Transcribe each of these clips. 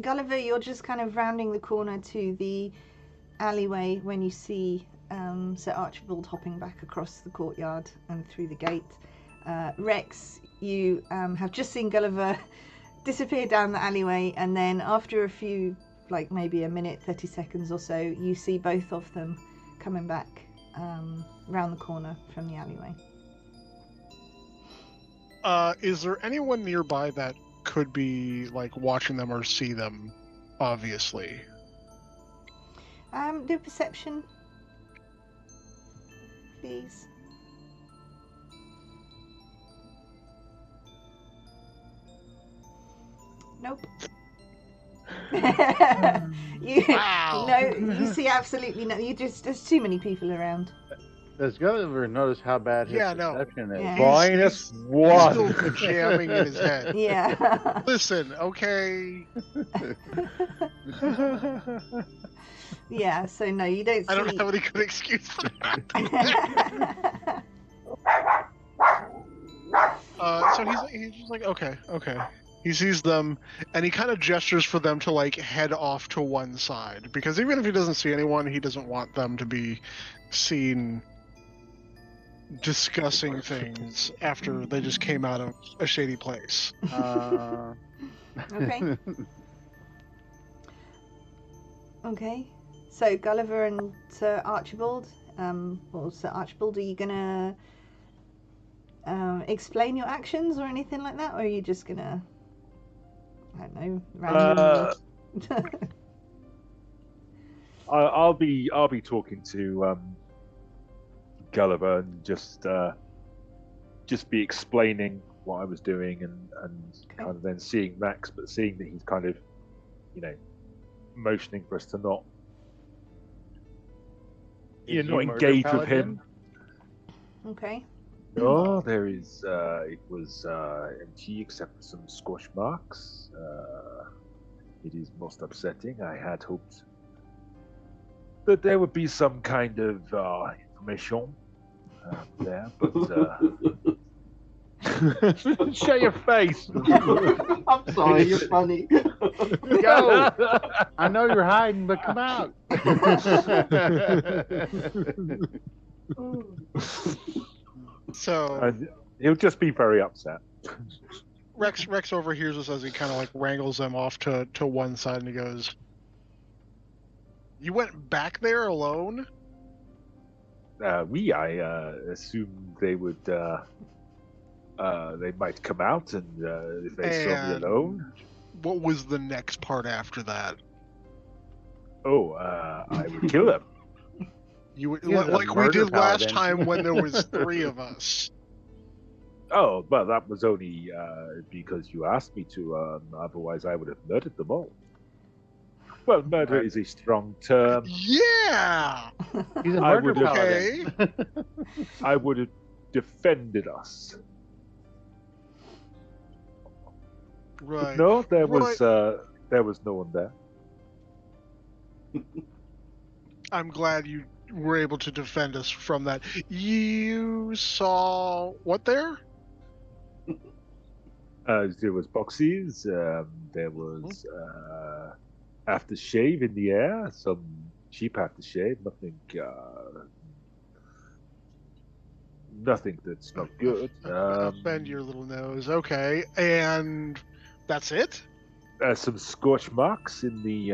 Gulliver, you're just kind of rounding the corner to the alleyway when you see Sir Archibald hopping back across the courtyard and through the gate. Rex, you have just seen Gulliver disappear down the alleyway, and then after a few, like maybe a minute, 30 seconds or so, you see both of them coming back round the corner from the alleyway. Is there anyone nearby that could be like watching them or see them? Obviously. Do perception, please. Nope. Wow. No, you see absolutely no. There's too many people around. Does Gulliver notice how bad his Yeah, no. perception is? Yeah. Minus He's one. still jamming in his head. Yeah. Listen, okay. Yeah. So no, you don't. I don't see... have any good excuse for that. So he's just like, okay. He sees them, and he kind of gestures for them to like head off to one side, because even if he doesn't see anyone, he doesn't want them to be seen discussing things after they just came out of a shady place. Okay. Okay. So Gulliver and Sir Archibald. Sir Archibald, are you gonna explain your actions or anything like that, or are you just gonna, I don't know, randomly? I'll be talking to Gulliver and just be explaining what I was doing and kind of then seeing Max, but seeing that he's kind of, motioning for us to not not engage with him. Okay. No, there is. It was empty except for some scorch marks. It is most upsetting. I had hoped that there would be some kind of information there, but shut your face. I'm sorry, you're funny. Go! I know you're hiding, but come out. So And he'll just be very upset. Rex overhears us as he kind of like wrangles them off to one side, and he goes, "You went back there alone?" I assumed they would. They might come out, and if they saw me alone. What was the next part after that? I would kill them. You would, Yeah, like we murder did last paladin. time when there was 3 of us. Oh, but that was only because you asked me to. Otherwise, I would have murdered them all. Well, murder is a strong term. Yeah. He's a I murder would- Okay. paladin. I would have defended us. Right. No, there was no one there. I'm glad you were able to defend us from that. You saw what there? There was boxes. There was aftershave in the air. Some cheap aftershave. Nothing that's not good. Bend your little nose. Okay, and that's it. Some scorch marks in the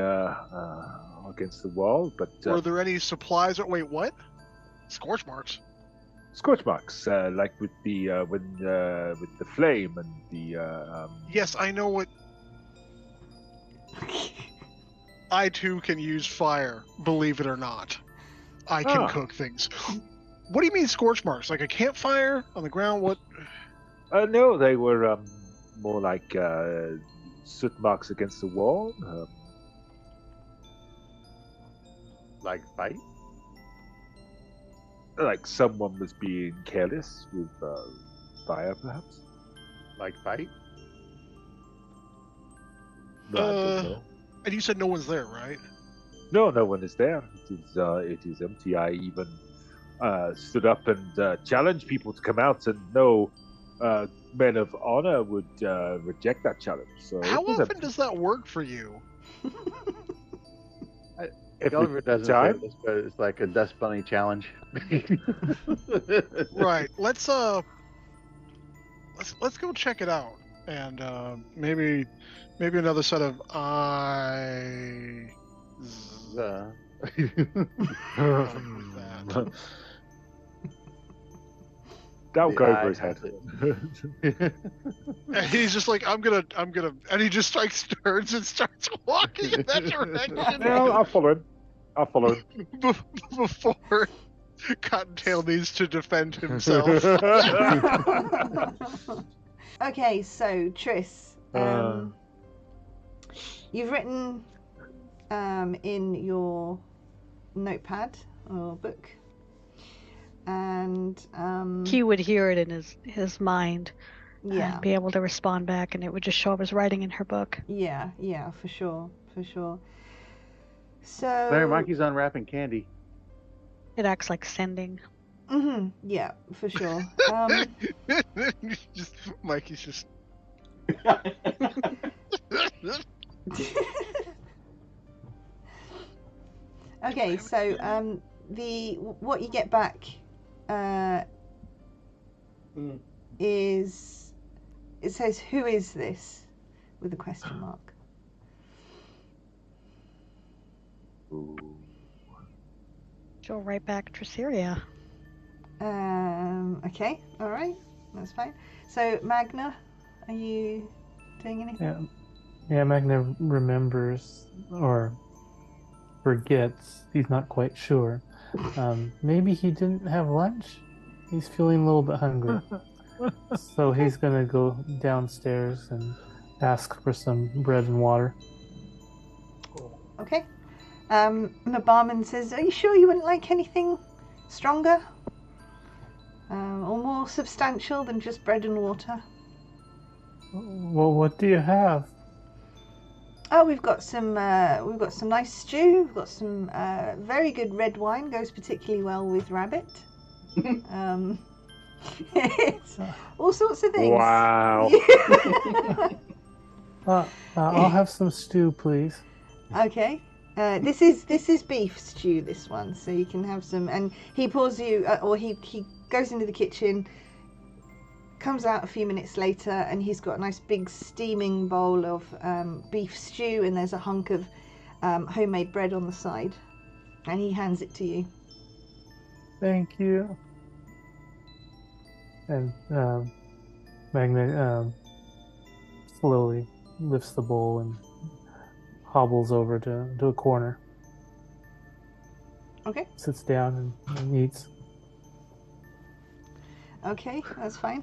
against the wall, but Were there any supplies? Wait, what? Scorch marks. scorch marks, like with the with the flame and the. Yes, I know what. I too can use fire. Believe it or not, I can cook things. What do you mean scorch marks? Like a campfire on the ground? What? No, they were more like soot marks against the wall. Like fight? Like someone was being careless with fire, perhaps. Like fight? No, I don't know. And you said no one's there, right? No, no one is there. It is empty. I even stood up and challenged people to come out, and no men of honor would reject that challenge. So How it was often does that work for you? If Gulliver doesn't say time? this, but it's like a dust bunny challenge. Right. Let's go check it out, and maybe another set of eyes. That'll The go over eye his head. has it. And he's just like, I'm gonna, and he just like turns and starts walking in that direction. No, I'll follow him. Before Cottontail needs to defend himself. Okay, so Triss, you've written in your notepad or book, and He would hear it in his mind yeah, and be able to respond back, and it would just show up as writing in her book. yeah, for sure. So Larry Monkey's unwrapping candy. It acts like sending. yeah, for sure. Mikey's just. Okay, so what you get back is, it says, "Who is this?" with a question mark. She'll write back Trisseria. Okay, all right, that's fine. So Magna, are you doing anything? Yeah, Magna remembers or forgets. He's not quite sure. Maybe he didn't have lunch. He's feeling a little bit hungry. So he's gonna go downstairs and ask for some bread and water. Okay. The barman says, "Are you sure you wouldn't like anything stronger? Or more substantial than just bread and water?" Well, what do you have? Oh, we've got some nice stew. We've got some very good red wine. Goes particularly well with rabbit. It's all sorts of things. Wow. I'll have some stew, please. Okay. This is beef stew. This one, so you can have some. And he pours you, or he goes into the kitchen. Comes out a few minutes later, and he's got a nice big steaming bowl of beef stew, and there's a hunk of homemade bread on the side, and he hands it to you. Thank you. And Magna slowly lifts the bowl and hobbles over to a corner. Okay. Sits down and eats. Okay, that's fine.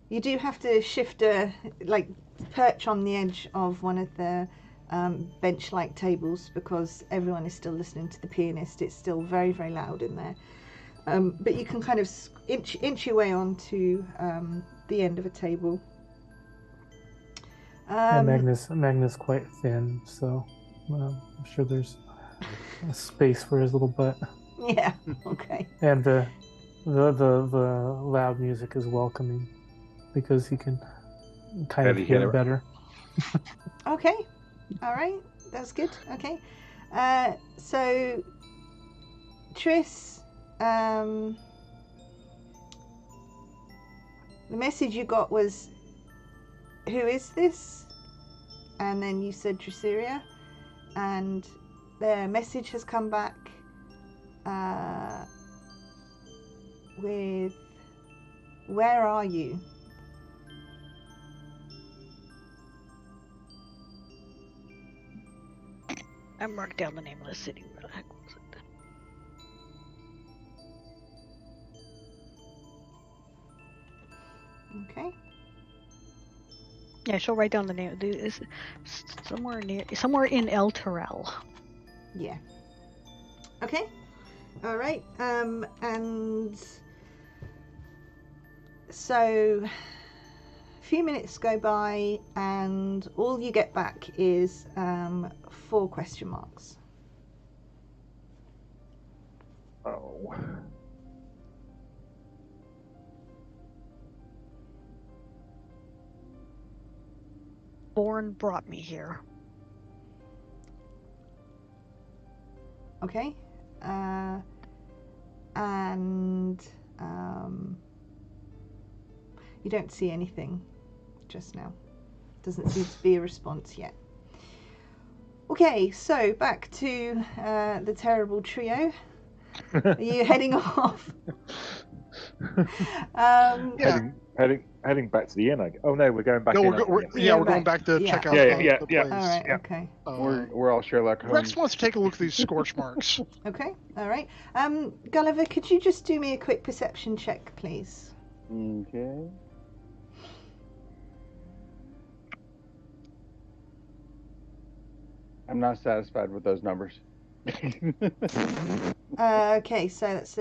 You do have to shift perch on the edge of one of the bench-like tables because everyone is still listening to the pianist. It's still very, very loud in there. But you can kind of inch your way onto the end of a table. And Magna's quite thin, so I'm sure there's a space for his little butt. Yeah. Okay. And the loud music is welcoming because he can kind of hear better. Okay. All right. That's good. Okay. So Triss, the message you got was, "Who is this?" And then you said Trisseria, and their message has come back with, "Where are you?" I marked down the name of the city. Okay. Yeah, she'll write down the name. It's somewhere in Elturel. Yeah. Okay. All right. And so a few minutes go by, and all you get back is 4 question marks. Oh. Born brought me here. Okay. And you don't see anything just now. Doesn't seem to be a response yet. Okay, so back to the terrible trio. Are you heading off? Yeah. Heading back to the inn. Oh no, we're going back. No, in, we're Yeah, going back to yeah. check out Yeah, the yeah. place. All right. Yeah. Okay. We're all Sherlock Holmes. Rex wants to take a look at these scorch marks. Okay. All right. Gulliver, could you just do me a quick perception check, please? Okay. I'm not satisfied with those numbers. Okay, so that's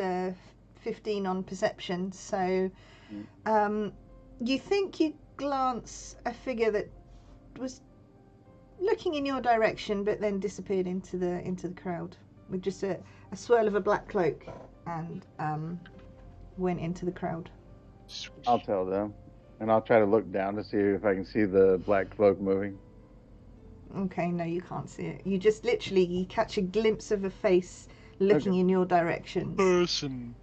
15 on perception. So, you think you glance a figure that was looking in your direction, but then disappeared into the crowd with just a swirl of a black cloak, and went into the crowd. I'll tell them, and I'll try to look down to see if I can see the black cloak moving. Okay, no, you can't see it. You just you catch a glimpse of a face looking in your direction. Person.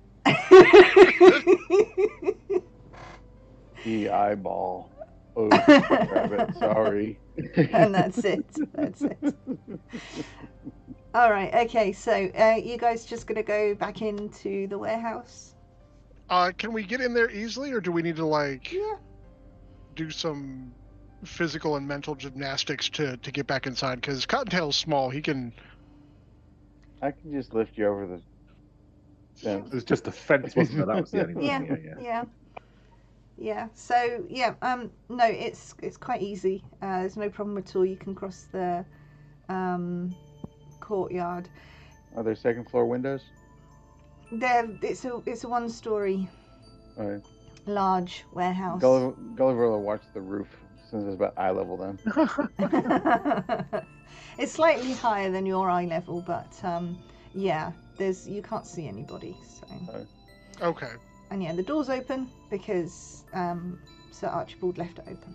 The eyeball. Oh, rabbit, sorry. And that's it. That's it. All right. Okay. So, you guys just gonna go back into the warehouse? Can we get in there easily, or do we need to do some physical and mental gymnastics to get back inside? Because Cottontail's small. He can. I can just lift you over the fence. It was just a fence, wasn't it? That was the only one. Yeah. So no, it's quite easy. There's no problem at all. You can cross the courtyard. Are there second floor windows? It's a one-story All right. large warehouse. Gulliver will watch the roof since it's about eye level then. It's slightly higher than your eye level, but you can't see anybody. So. Okay. And the door's open because Sir Archibald left it open.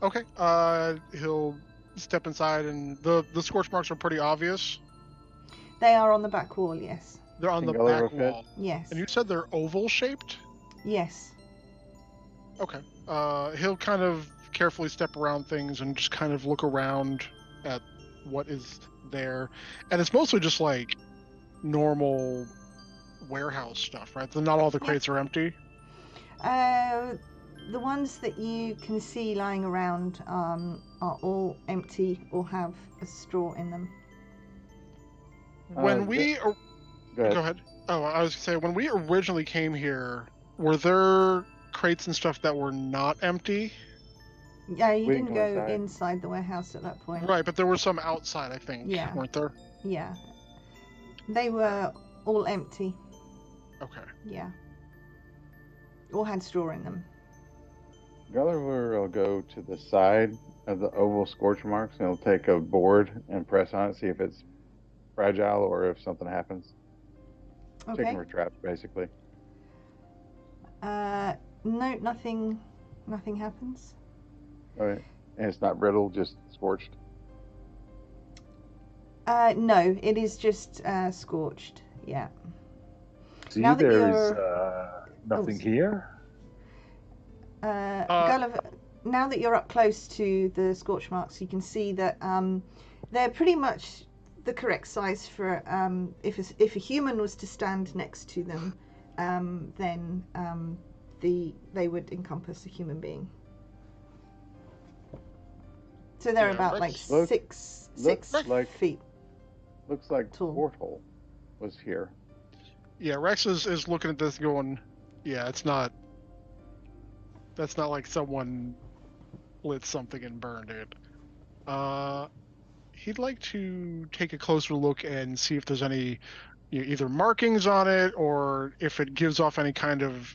Okay. He'll step inside, and the scorch marks are pretty obvious. They are on the back wall, yes. They're on Can the Gulliver back fit? wall. Yes. And you said they're oval shaped? Yes. Okay. He'll kind of carefully step around things and just kind of look around at what is there. And it's mostly just like normal warehouse stuff, right? Not all the crates are empty. The ones that you can see lying around are all empty or have a straw in them. When we... Go Go ahead. ahead. Oh, I was going to say, when we originally came here, were there crates and stuff that were not empty? Yeah, you We didn't didn't go go inside. inside the warehouse at that point. Right, but there were some outside, I think, Yeah. weren't there? Yeah. They were all empty. Okay. Yeah. All had straw in them. Gulliver will go to the side of the oval scorch marks and he'll take a board and press on it, see if it's fragile or if something happens. Check Okay. them for traps, basically. No, nothing happens. All right. And it's not brittle, just scorched. No, it is just scorched. Yeah. See, Now that there you're- is nothing here. Gulliver, now that you're up close to the scorch marks, you can see that they're pretty much the correct size for if a human was to stand next to them, then they would encompass a human being. So they're Yeah, about like let's- six like- feet. Looks like Tall. porthole was here. Yeah, Rex is looking at this going, yeah, that's not like someone lit something and burned it. He'd like to take a closer look and see if there's any either markings on it or if it gives off any kind of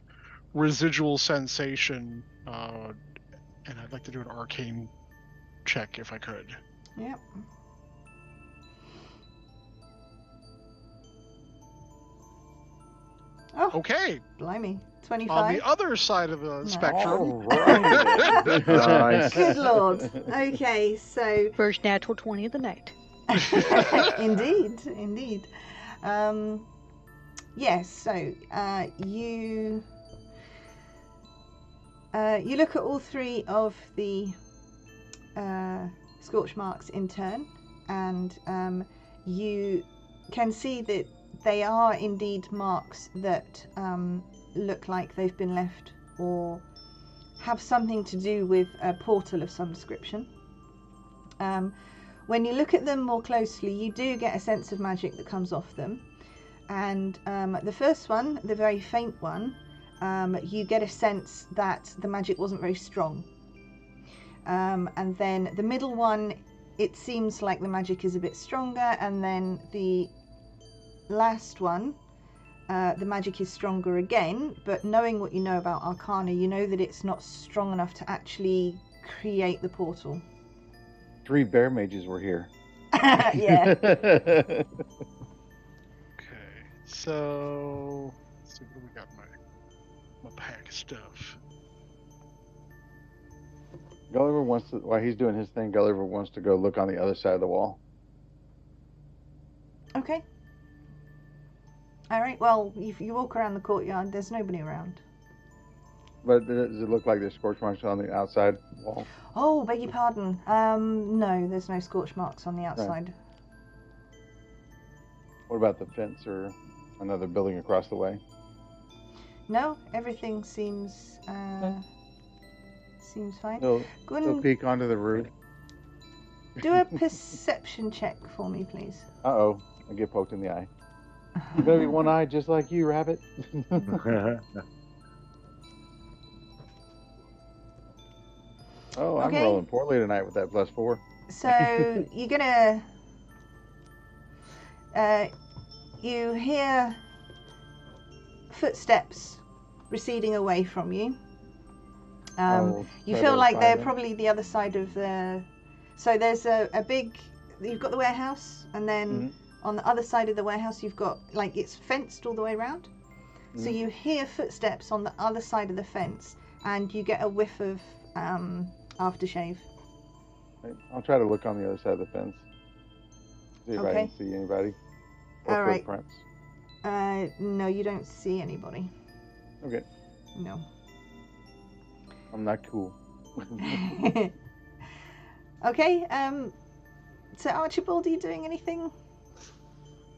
residual sensation. And I'd like to do an arcane check if I could. Yep. Oh, Okay. blimey. 25. On the other side of the spectrum. Alright. Nice. Good lord. Okay, so First natural 20 of the night. indeed. Yes. So you look at all three of the scorch marks in turn, and you can see that they are indeed marks that look like they've been left or have something to do with a portal of some description. When you look at them more closely, you do get a sense of magic that comes off them. And the first one, the very faint one, you get a sense that the magic wasn't very strong. And then the middle one, it seems like the magic is a bit stronger. And then the last one, the magic is stronger again. But knowing what you know about Arcana, you know that it's not strong enough to actually create the portal. 3 bear mages were here. Yeah. Okay, so let's see what we got in my pack of stuff. Gulliver wants to, while he's doing his thing, Gulliver wants to go look on the other side of the wall. Okay. All right. Well, if you walk around the courtyard, there's nobody around. But does it look like there's scorch marks on the outside wall? Oh, beg your pardon. No, there's no scorch marks on the outside. What about the fence or another building across the way? No, everything seems fine. He'll Go peek onto the roof. do a perception check for me, please. Uh-oh, I get poked in the eye. You're gonna be one-eyed just like you, rabbit. Oh, I'm Okay. rolling poorly tonight with that +4. So you're gonna you hear footsteps receding away from you. You feel like they're probably the other side of the. So there's a big. You've got the warehouse, and then on the other side of the warehouse, you've got like it's fenced all the way around. So you hear footsteps on the other side of the fence, and you get a whiff of aftershave. I'll try to look on the other side of the fence. See if I Okay. can see anybody. Or All right. footprints. No, you don't see anybody. Okay. No. I'm not cool. Okay. So Archibald, are you doing anything?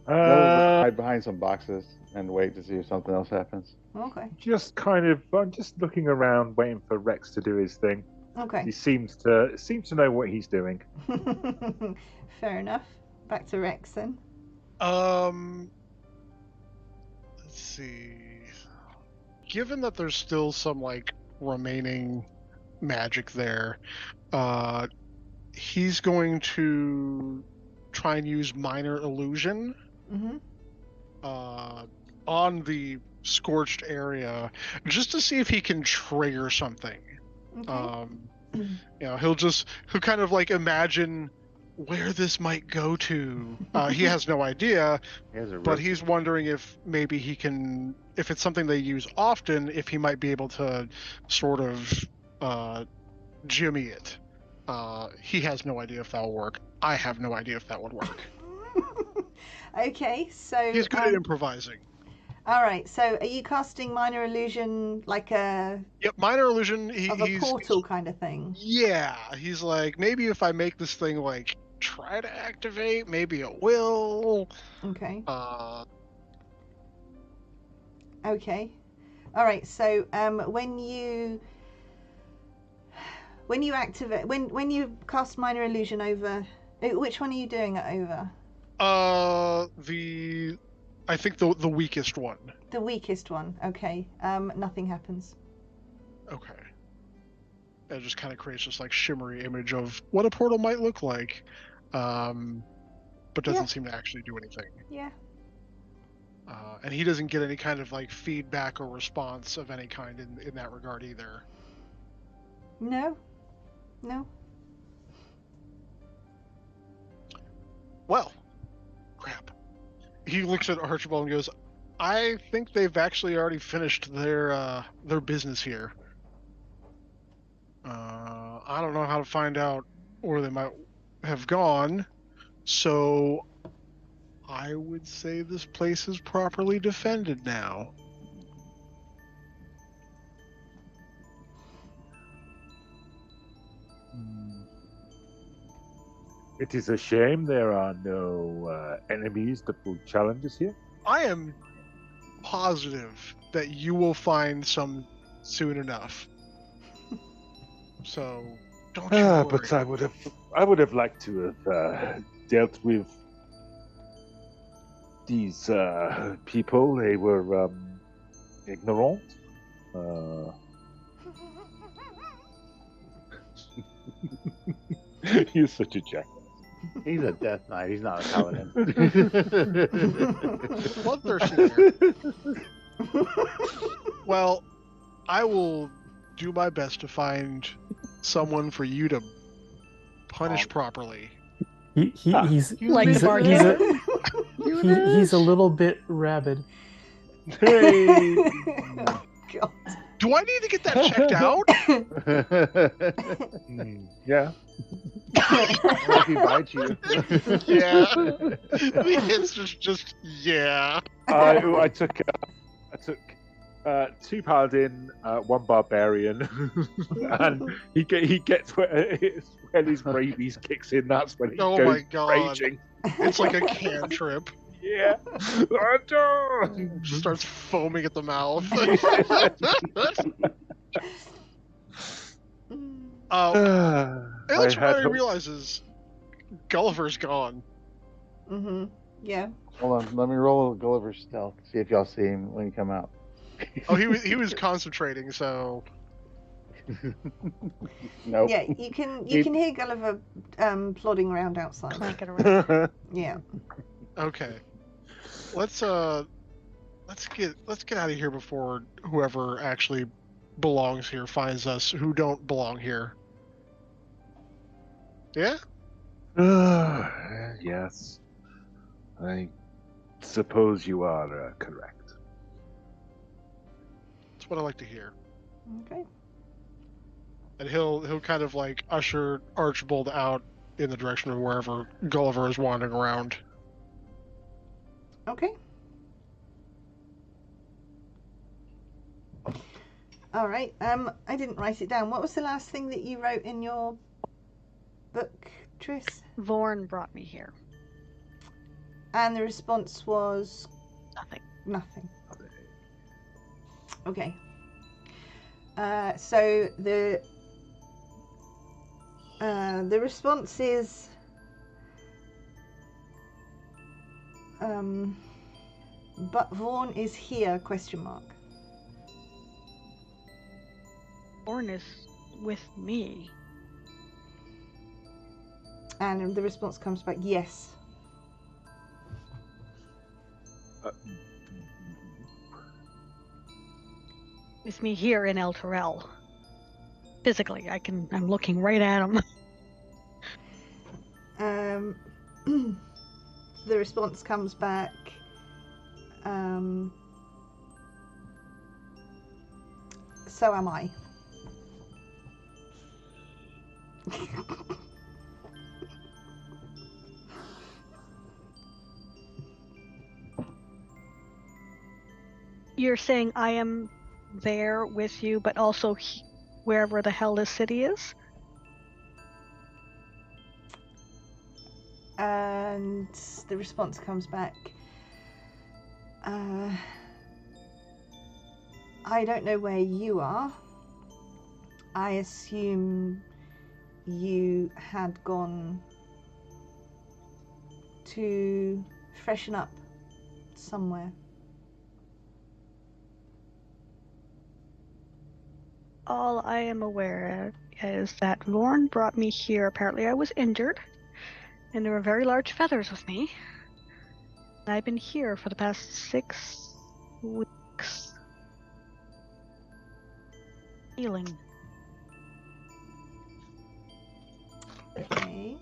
Hide behind some boxes and wait to see if something else happens. Okay. Just kind of, I'm just looking around, waiting for Rex to do his thing. Okay. He seems to know what he's doing. Fair enough. Back to Rex then. Let's see. Given that there's still some like remaining magic there, he's going to try and use minor illusion on the scorched area just to see if he can trigger something. Okay. He'll kind of like imagine where this might go to. He has no idea, but he's wondering if maybe he can, if it's something they use often, if he might be able to sort of jimmy it. He has no idea if that'll work. I have no idea if that would work. Okay, so He's good at improvising. All right, so are you casting minor illusion like a Yep, minor illusion. of a portal kind of thing? Yeah, he's like, maybe if I make this thing like try to activate, maybe it will. Okay. Okay. All right. So when you activate when you cast minor illusion over, which one are you doing it over? I think the weakest one. The weakest one. Okay. Nothing happens. Okay. It just kind of creates this like shimmery image of what a portal might look like, but doesn't seem to actually do anything. Yeah. And he doesn't get any kind of like feedback or response of any kind in that regard either. No. No. Well, crap. He looks at Archibald and goes, I think they've actually already finished their business here. I don't know how to find out where they might have gone, so I would say this place is properly defended now. It is a shame there are no enemies that will challenge us here. I am positive that you will find some soon enough. So don't you worry. But I would have liked to have dealt with these people. They were ignorant. You're such a jack. He's a Death Knight. He's not a paladin. Bloodthirsty there. Well, I will do my best to find someone for you to punish properly. He's Like he's the a, he's, bartender. a, he's a little bit rabid. Hey! God. Do I need to get that checked out? Yeah. What if he bites you? Yeah. The answer's just yeah. I took 2 paladin, 1 barbarian, and he gets when his rabies kicks in. That's when he Oh goes my God. raging. It's like a cantrip. Yeah. Starts foaming at the mouth. Elturel realizes Gulliver's gone. Mm-hmm. Yeah. Hold on, let me roll Gulliver's stealth. See if y'all see him when he come out. Oh, he was concentrating, so Nope. Yeah, you can hear Gulliver plodding around outside. Clanking around. Yeah. okay. Let's get out of here before whoever actually belongs here finds us who don't belong here. Yeah? Yes. I suppose you are correct. That's what I like to hear. Okay. And he'll kind of like usher Archibald out in the direction of wherever Gulliver is wandering around. Okay. All right. I didn't write it down. What was the last thing that you wrote in your book, Triss? Vorn brought me here. And the response was Nothing. nothing. Okay. So the response is but Vorn is here, question mark. Vorn is with me. And the response comes back, yes. With me here in Elturel. Physically, I'm looking right at him. The response comes back, so am I. You're saying I am there with you, but also wherever the hell this city is? And the response comes back, I don't know where you are. I assume you had gone to freshen up somewhere. All I am aware of is that Vorn brought me here. Apparently I was injured, and there were very large feathers with me. And I've been here for the past 6 weeks. Healing. Okay.